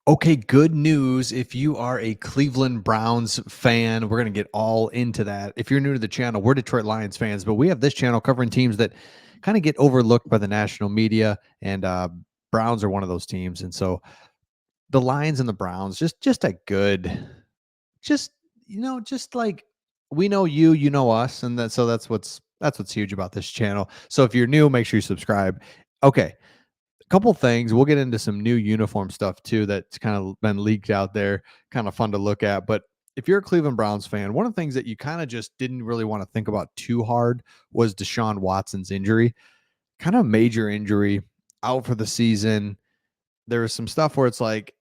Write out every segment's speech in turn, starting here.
Okay, good news. If you are a Cleveland Browns fan, we're going to get all into that. If you're new to the channel, we're Detroit Lions fans, but we have this channel covering teams that kind of get overlooked by the national media, and Browns are one of those teams. And so the Lions and the Browns, just a good, just just like we know you, you know us, and that's what's huge about this channel. So if you're new, make sure you subscribe. Okay, couple things. We'll get into some new uniform stuff too that's kind of been leaked out there, kind of fun to look at. But if you're a Cleveland Browns fan, one of the things that you kind of just didn't really want to think about too hard was Deshaun Watson's injury. Kind of major injury, out for the season. There was some stuff where it's like,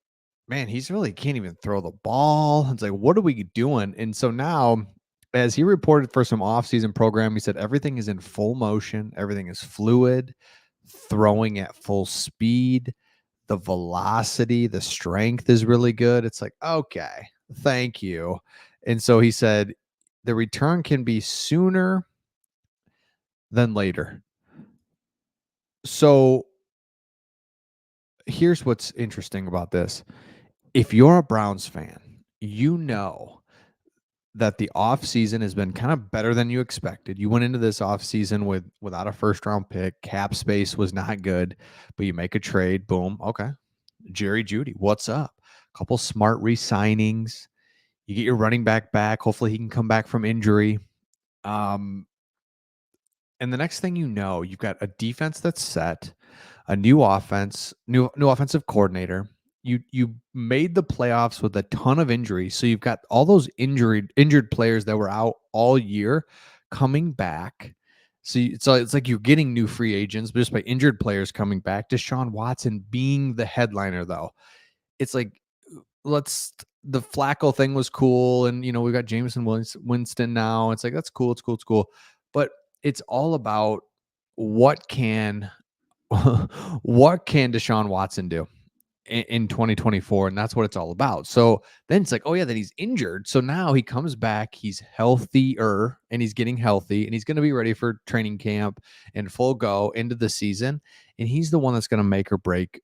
man, he's really can't even throw the ball. It's like, what are we doing? And so now, as he reported for some offseason program, he said everything is in full motion, everything is fluid, throwing at full speed, the velocity, the strength is really good. It's like, okay, thank you. And so he said the return can be sooner than later. So here's what's interesting about this. If you're a Browns fan, you know that the offseason has been kind of better than you expected. You went into this offseason without a first round pick. Cap space was not good, but you make a trade. Boom. Okay. Jerry Judy, what's up? A couple smart re-signings. You get your running back. Hopefully he can come back from injury. Um, and the next thing you know, you've got a defense that's set, a new offense, new offensive coordinator. You made the playoffs with a ton of injuries, so you've got all those injured players that were out all year coming back. So it's like you're getting new free agents, but just by injured players coming back. Deshaun Watson being the headliner, though, it's like let's the Flacco thing was cool, and we got Jameson Winston now. It's like that's cool, it's cool, it's cool, but it's all about what can what can Deshaun Watson do in 2024, and that's what it's all about. So then it's like, oh yeah, that he's injured. So now he comes back, he's healthier, and he's getting healthy, and he's going to be ready for training camp and full go into the season. And he's the one that's going to make or break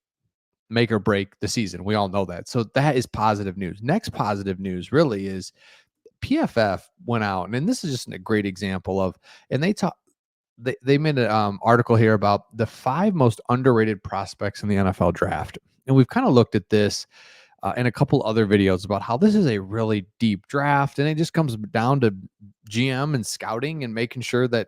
the season. We all know that. So that is positive news. Next positive news really is PFF went out, and this is just a great example of, and they made an article here about the 5 most underrated prospects in the NFL draft. And we've kind of looked at this in a couple other videos about how this is a really deep draft, and it just comes down to GM and scouting and making sure that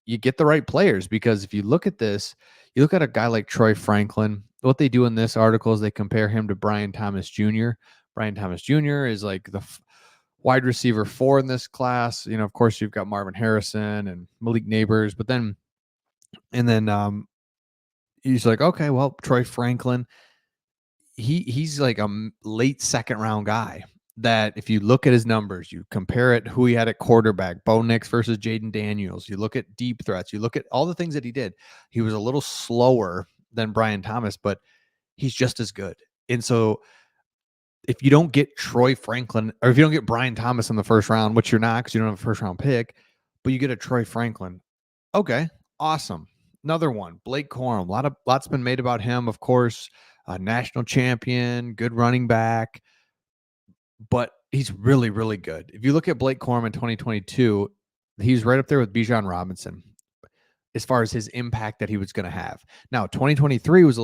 you get the right players. Because if you look at this, you look at a guy like Troy Franklin. What they do in this article is they compare him to Brian Thomas Jr. Brian Thomas Jr. is like the wide receiver 4 in this class. Of course, you've got Marvin Harrison and Malik Neighbors, but then he's like, okay, well, Troy Franklin, he's like a late second round guy that if you look at his numbers, you compare it who he had at quarterback, Bo Nix versus Jaden Daniels, you look at deep threats, you look at all the things that he did. He was a little slower than Brian Thomas, but he's just as good. And so if you don't get Troy Franklin, or if you don't get Brian Thomas in the first round, which you're not because you don't have a first round pick, but you get a Troy Franklin, okay, awesome. Another one, Blake Corum. Lots been made about him, of course. A national champion, good running back, but he's really, really good. If you look at Blake Corum in 2022, he's right up there with Bijan Robinson as far as his impact that he was going to have. Now, 2023 was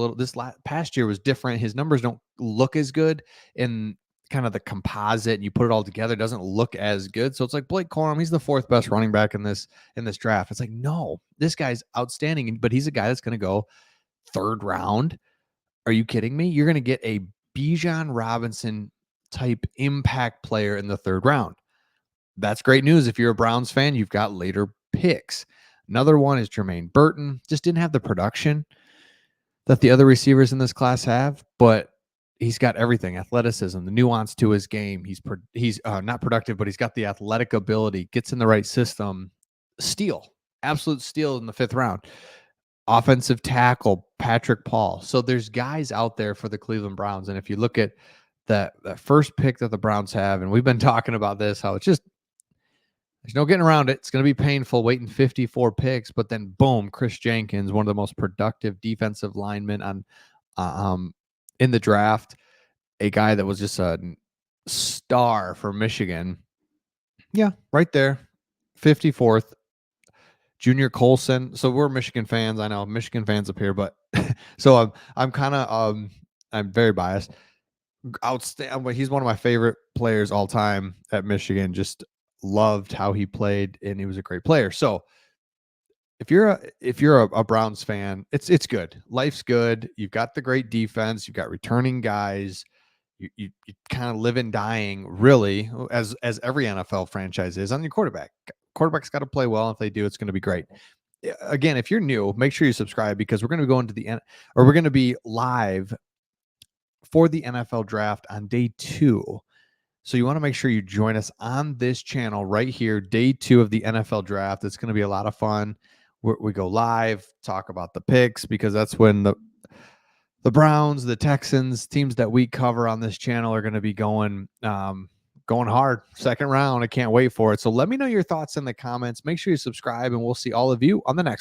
past year was different. His numbers don't look as good, and kind of the composite, and you put it all together, doesn't look as good. So it's like Blake Corum, he's the 4th best running back in this draft. It's like, no, this guy's outstanding, but he's a guy that's going to go 3rd round. Are you kidding me? You're going to get a Bijan Robinson type impact player in the 3rd round. That's great news. If you're a Browns fan, you've got later picks. Another one is Jermaine Burton. Just didn't have the production that the other receivers in this class have, but he's got everything: athleticism, the nuance to his game. He's not productive, but he's got the athletic ability, gets in the right system. Steal, absolute steal in the 5th round. Offensive tackle, Patrick Paul. So there's guys out there for the Cleveland Browns. And if you look at that first pick that the Browns have, and we've been talking about this, how it's just, there's no getting around it. It's going to be painful waiting 54 picks, but then boom, Chris Jenkins, one of the most productive defensive linemen on in the draft. a guy that was just a star for Michigan. Yeah, right there. 54th, Junior Colson. So we're Michigan fans. I know Michigan fans up here, but so I'm kind of I'm very biased. Outstanding. He's one of my favorite players all time at Michigan. Just loved how he played, and he was a great player. So if you're a Browns fan, it's good. Life's good. You've got the great defense. You've got returning guys. You kind of live and dying really as every NFL franchise is on your quarterback. Quarterback's got to play well. If they do, it's going to be great. Again, if you're new, make sure you subscribe because we're going to go into we're going to be live for the NFL draft on day 2. So you want to make sure you join us on this channel right here, day 2 of the NFL draft. It's going to be a lot of fun. We go live, talk about the picks because that's when the Browns, the Texans, teams that we cover on this channel are going to be going hard. Second round. I can't wait for it. So let me know your thoughts in the comments. Make sure you subscribe, and we'll see all of you on the next